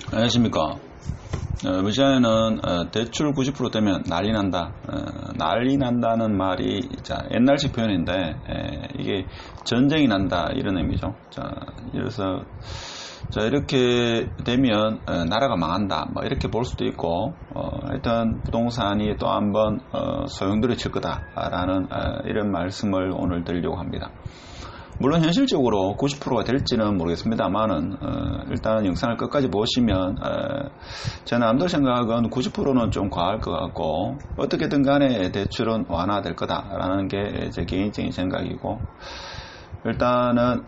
안녕하십니까. 우리 시간에는 대출 90% 되면 난리 난다. 난리 난다는 말이 옛날식 표현인데 이게 전쟁이 난다 이런 의미죠. 그래서 이렇게 되면 나라가 망한다 뭐 이렇게 볼 수도 있고 일단 부동산이 또 한번 소용돌이칠 거다라는 이런 말씀을 오늘 드리려고 합니다. 물론 현실적으로 90%가 될지는 모르겠습니다만은 일단 영상을 끝까지 보시면 제 남들 생각은 90%는 좀 과할 것 같고 어떻게든 간에 대출은 완화될 거다라는 게 제 개인적인 생각이고 일단은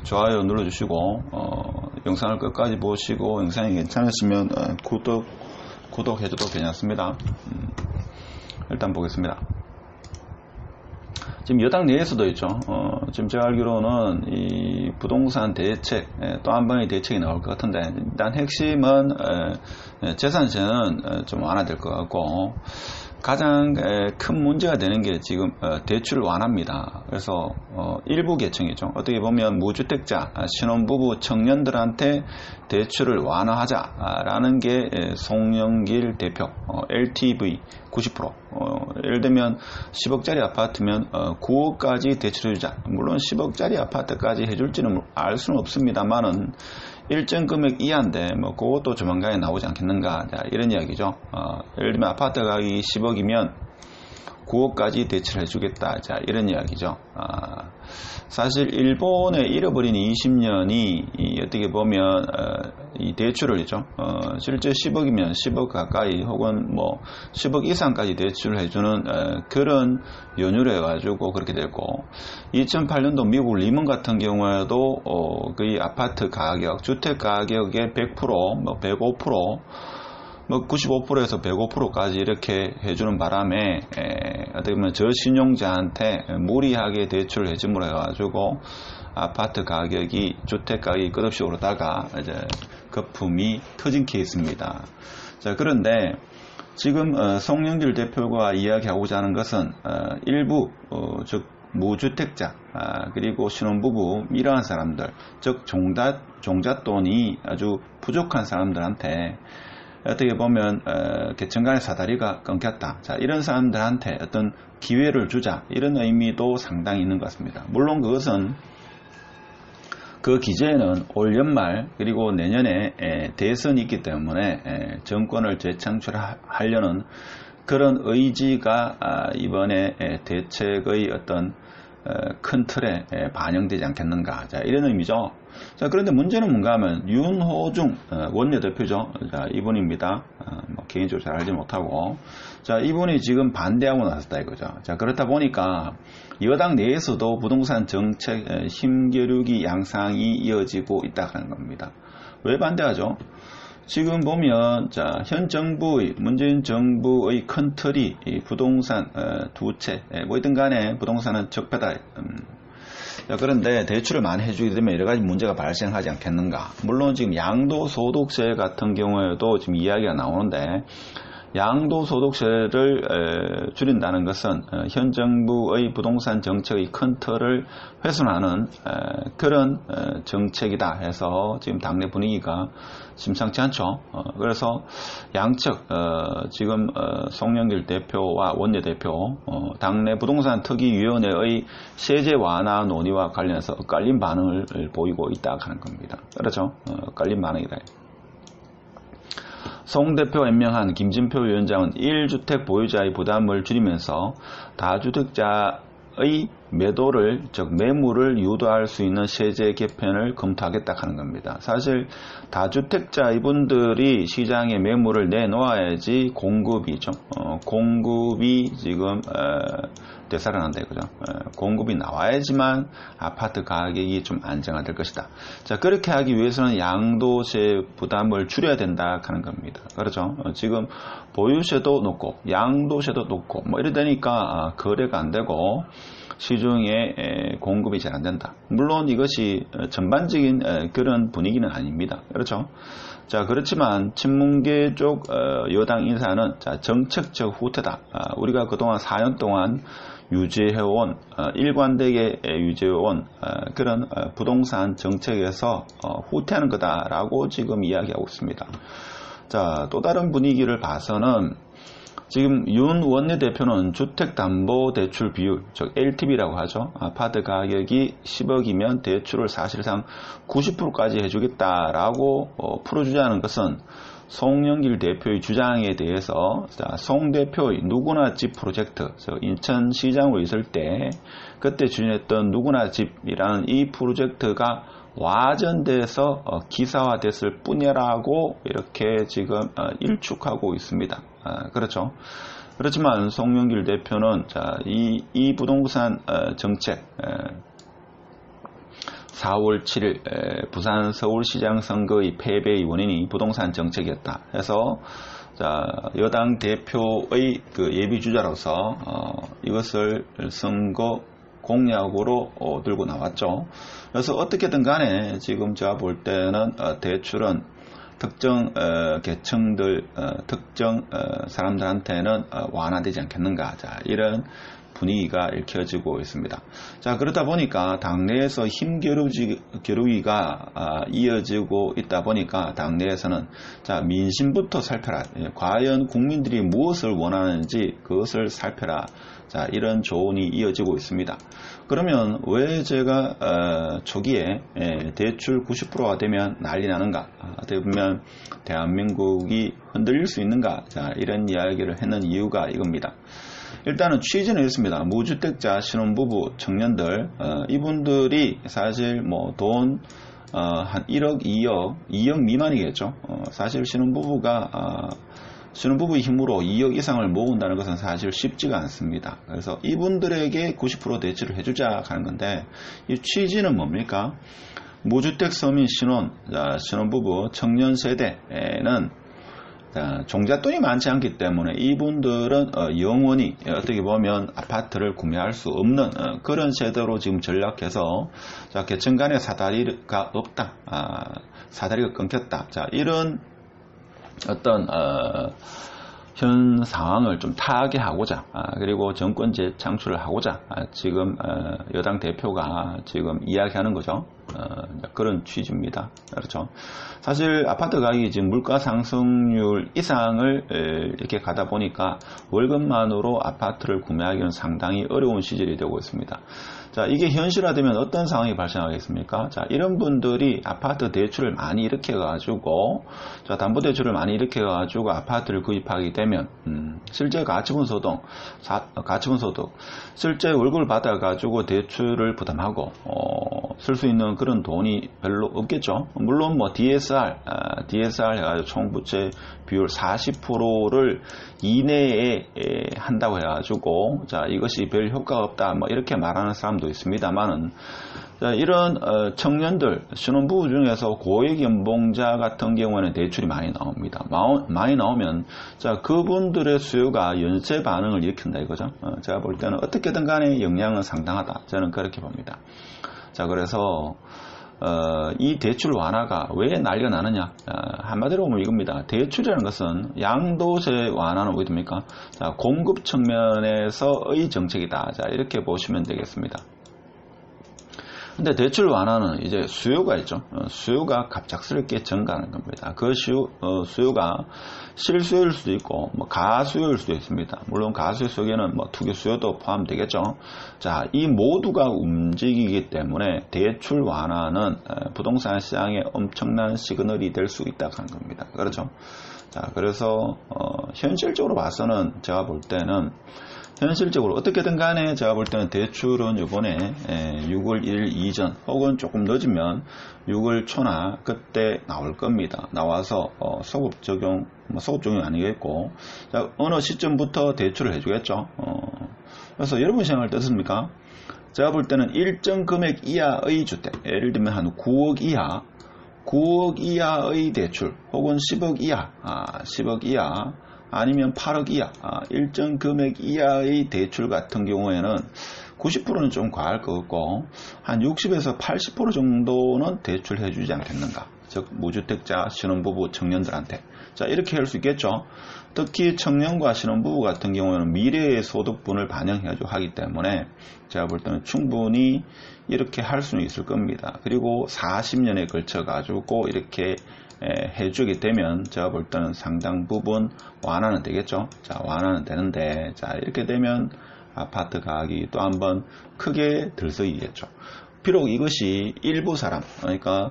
좋아요 눌러주시고 영상을 끝까지 보시고 영상이 괜찮으시면 구독해줘도 괜찮습니다. 일단 보겠습니다. 지금 여당 내에서도 있죠. 지금 제가 알기로는 이 부동산 대책, 또 한 번의 대책이 나올 것 같은데, 일단 핵심은 재산세는 좀 완화될 것 같고, 가장 큰 문제가 되는 게 지금 대출 완화입니다. 그래서 일부 계층이죠. 어떻게 보면 무주택자, 신혼부부, 청년들한테 대출을 완화하자라는 게 송영길 대표, LTV 90%. 예를 들면 10억짜리 아파트면 9억까지 대출해주자. 물론 10억짜리 아파트까지 해줄지는 알 수는 없습니다만은 일정 금액 이하인데 뭐 그것도 조만간에 나오지 않겠는가 이런 이야기죠. 예를 들면 아파트 가격이 10억이면 9억까지 대출해 주겠다 이런 이야기죠. 사실 일본의 잃어버린 20년이 어떻게 보면 이 대출을 있죠. 실제 10억이면 10억 가까이 혹은 뭐 10억 이상까지 대출을 해주는 그런 연유를 해가지고 그렇게 됐고 2008년도 미국 리먼 같은 경우에도 거의 아파트 가격, 주택 가격의 100%, 뭐 105%, 뭐 95%에서 105%까지 이렇게 해주는 바람에 어떻게 보면 저신용자한테 무리하게 대출을 해줌으로 해가지고 아파트 가격이 주택 가격이 끝없이 오르다가 이제 거품이 터진 케이스입니다. 자, 그런데 지금 송영길 대표가 이야기하고자 하는 것은 일부 즉 무주택자 그리고 신혼부부 이러한 사람들 즉 종잣돈이 아주 부족한 사람들한테 어떻게 보면 계층 간의 사다리가 끊겼다. 자, 이런 사람들한테 어떤 기회를 주자 이런 의미도 상당히 있는 것 같습니다. 물론 그것은 그 기재에는 올 연말 그리고 내년에 대선이 있기 때문에 정권을 재창출하려는 그런 의지가 이번에 대책의 어떤 큰 틀에 반영되지 않겠는가. 자, 이런 의미죠. 자, 그런데 문제는 뭔가 하면 윤호중 원내대표죠. 자, 이분입니다. 뭐 개인적으로 잘 알지 못하고 자, 이분이 지금 반대하고 나섰다 이거죠. 자, 그렇다 보니까 여당 내에서도 부동산 정책 힘겨루기 양상이 이어지고 있다는 겁니다. 왜 반대하죠? 지금 보면 자, 현 정부의 문재인 정부의 큰 틀이 부동산 두 채 뭐든 간에 부동산은 적폐다. 자, 그런데 대출을 많이 해주게 되면 여러 가지 문제가 발생하지 않겠는가. 물론 지금 양도소득세 같은 경우에도 지금 이야기가 나오는데 양도소득세를 줄인다는 것은 현 정부의 부동산 정책의 큰 틀을 훼손하는 그런 정책이다 해서 지금 당내 분위기가 심상치 않죠. 그래서 양측 지금 송영길 대표와 원내대표 당내 부동산 특위위원회의 세제 완화 논의와 관련해서 엇갈린 반응을 보이고 있다 하는 겁니다. 그렇죠? 엇갈린 반응이다. 송 대표 임명한 김진표 위원장은 1주택 보유자의 부담을 줄이면서 다주택자의 매도를 즉 매물을 유도할 수 있는 세제 개편을 검토하겠다 하는 겁니다. 사실 다주택자 이분들이 시장에 매물을 내놓아야지 공급이죠. 공급이 지금 되살아난다 이거죠. 공급이 나와야지만 아파트 가격이 좀 안정화될 것이다. 자, 그렇게 하기 위해서는 양도세 부담을 줄여야 된다 하는 겁니다. 그렇죠. 지금 보유세도 높고 양도세도 높고 뭐 이러다니까 거래가 안 되고 시중에 공급이 잘 안 된다. 물론 이것이 전반적인 그런 분위기는 아닙니다. 그렇죠. 자, 그렇지만 친문계 쪽 여당 인사는 자, 정책적 후퇴다. 우리가 그동안 4년 동안 유지해온 일관되게 유지해온 그런 부동산 정책에서 후퇴하는 거다라고 지금 이야기하고 있습니다. 자, 또 다른 분위기를 봐서는 지금 윤 원내대표는 주택담보대출 비율, 즉 LTV라고 하죠. 아파트 가격이 10억이면 대출을 사실상 90%까지 해주겠다라고 풀어주자는 것은 송영길 대표의 주장에 대해서 송 대표의 누구나 집 프로젝트, 인천시장으로 있을 때 그때 추진했던 누구나 집이라는 이 프로젝트가 와전돼서 기사화됐을 뿐이라고 이렇게 지금 일축하고 있습니다. 그렇죠. 그렇지만 송영길 대표는 이 부동산 정책 4월 7일 부산 서울시장 선거의 패배의 원인이 부동산 정책이었다 해서 여당 대표의 그 예비주자로서 이것을 선거 공약으로 들고 나왔죠. 그래서 어떻게든 간에 지금 제가 볼 때는 대출은 특정 계층들, 특정 사람들한테는 완화되지 않겠는가, 이런 분위기가 읽혀지고 있습니다. 자, 그러다 보니까 당내에서 힘 겨루기가 이어지고 있다 보니까 당내에서는 민심부터 살펴라. 과연 국민들이 무엇을 원하는지 그것을 살펴라. 이런 조언이 이어지고 있습니다. 그러면 왜 제가 초기에 대출 90%가 되면 난리 나는가? 어떻게 보면 대한민국이 흔들릴 수 있는가? 이런 이야기를 했는 이유가 이겁니다. 일단은 취지는 이렇습니다. 무주택자, 신혼부부, 청년들 이분들이 사실 돈 한 1억, 2억 미만이겠죠. 사실 신혼부부의 힘으로 2억 이상을 모은다는 것은 사실 쉽지가 않습니다. 그래서 이분들에게 90% 대출을 해주자 하는 건데, 이 취지는 뭡니까? 무주택 서민 신혼부부, 청년 세대는 종잣돈이 많지 않기 때문에 이분들은 영원히 어떻게 보면 아파트를 구매할 수 없는 그런 세대로 지금 전략해서 계층 간의 사다리가 없다, 사다리가 끊겼다, 이런 어떤 현 상황을 좀 타개하고자 그리고 정권 재창출을 하고자 지금 여당 대표가 지금 이야기하는 거죠. 그런 취지입니다. 그렇죠. 사실 아파트 가격이 지금 물가 상승률 이상을 이렇게 가다 보니까 월급만으로 아파트를 구매하기는 상당히 어려운 시절이 되고 있습니다. 자, 이게 현실화되면 어떤 상황이 발생하겠습니까? 자, 이런 분들이 아파트 대출을 많이 일으켜가지고, 담보대출을 많이 일으켜가지고 아파트를 구입하게 되면, 실제 가처분소득, 실제 월급을 받아가지고 대출을 부담하고, 쓸 수 있는 그런 돈이 별로 없겠죠. 물론 DSR 해가지고 총부채 비율 40%를 이내에 한다고 해가지고, 이것이 별 효과가 없다, 이렇게 말하는 사람도 있습니다만은, 이런 청년들, 신혼부부 중에서 고액 연봉자 같은 경우에는 대출이 많이 나옵니다. 많이 나오면 그분들의 수요가 연쇄 반응을 일으킨다 이거죠. 제가 볼 때는 어떻게든 간에 영향은 상당하다, 저는 그렇게 봅니다. 그래서 이 대출 완화가 왜 난리가 나느냐? 한마디로 보면 이겁니다. 대출이라는 것은 양도세 완화는 어디 됩니까? 공급 측면에서의 정책이다. 이렇게 보시면 되겠습니다. 근데 대출 완화는 이제 수요가 있죠. 수요가 갑작스럽게 증가하는 겁니다. 그 수요가 실수요일 수도 있고 가수요일 수도 있습니다. 물론 가수요 속에는 투기 수요도 포함되겠죠. 이 모두가 움직이기 때문에 대출 완화는 부동산 시장에 엄청난 시그널이 될 수 있다고 하는 겁니다. 그렇죠. 그래서 현실적으로 봐서는 제가 볼 때는 현실적으로 어떻게든 간에 제가 볼 때는 대출은 이번에 6월 1일 이전 혹은 조금 늦으면 6월 초나 그때 나올 겁니다. 나와서 소급 적용이 아니겠고, 어느 시점부터 대출을 해주겠죠. 그래서 여러분 생각할 때 어떻습니까? 제가 볼 때는 일정 금액 이하의 주택, 예를 들면 한 9억 이하의 대출 혹은 10억 이하 아니면 8억 이하, 일정 금액 이하의 대출 같은 경우에는 90%는 좀 과할 것 같고 한 60에서 80% 정도는 대출해 주지 않겠는가, 즉 무주택자, 신혼부부, 청년들한테. 자, 이렇게 할 수 있겠죠. 특히 청년과 신혼부부 같은 경우에는 미래의 소득분을 반영해가지고 하기 때문에 제가 볼 때는 충분히 이렇게 할 수는 있을 겁니다. 그리고 40년에 걸쳐 가지고 이렇게 해주게 되면 제가 볼 때는 상당 부분 완화는 되겠죠. 자, 완화는 되는데, 자, 이렇게 되면 아파트 가격이 또 한번 크게 들썩이겠죠. 비록 이것이 일부 사람, 그러니까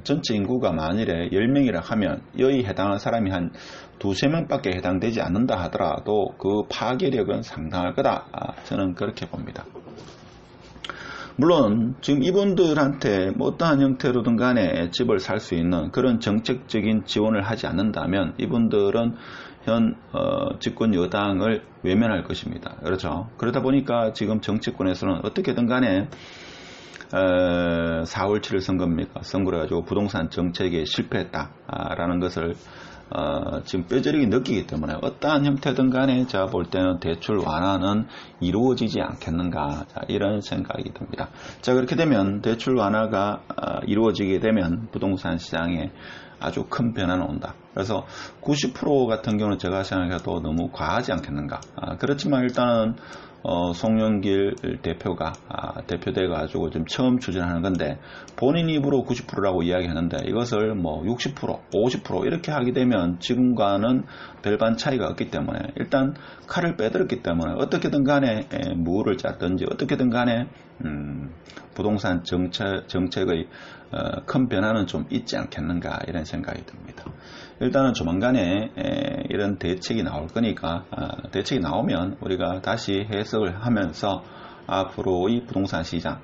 전체 인구가 만일에 10명이라 하면 여기 해당하는 사람이 한 2~3명밖에 해당되지 않는다 하더라도 그 파괴력은 상당할 거다. 저는 그렇게 봅니다. 물론 지금 이분들한테 뭐 어떠한 형태로든 간에 집을 살 수 있는 그런 정책적인 지원을 하지 않는다면 이분들은 현 집권 여당을 외면할 것입니다. 그렇죠. 그러다 보니까 지금 정치권에서는 어떻게든 간에 4월 7일 선거입니까? 선거를 가지고 부동산 정책에 실패했다라는 것을 지금 뼈저리게 느끼기 때문에 어떠한 형태든 간에 제가 볼 때는 대출 완화는 이루어지지 않겠는가, 자, 이런 생각이 듭니다. 자, 그렇게 되면 대출 완화가 이루어지게 되면 부동산 시장에 아주 큰 변화는 온다. 그래서 90% 같은 경우는 제가 생각해도 너무 과하지 않겠는가. 그렇지만 일단은 송영길 대표가 대표돼 가지고 지금 처음 추진하는 건데 본인 입으로 90%라고 이야기하는데 이것을 뭐 60%, 50% 이렇게 하게 되면 지금과는 별반 차이가 없기 때문에 일단 칼을 빼들었기 때문에 어떻게든 간에 무를 짰든지 어떻게든 간에 부동산 정책의 큰 변화는 좀 있지 않겠는가 이런 생각이 듭니다. 일단은 조만간에 이런 대책이 나올 거니까 대책이 나오면 우리가 다시 해석을 하면서 앞으로의 부동산 시장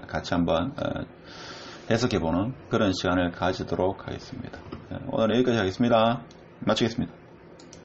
같이 한번 해석해보는 그런 시간을 가지도록 하겠습니다. 오늘 여기까지 하겠습니다. 마치겠습니다.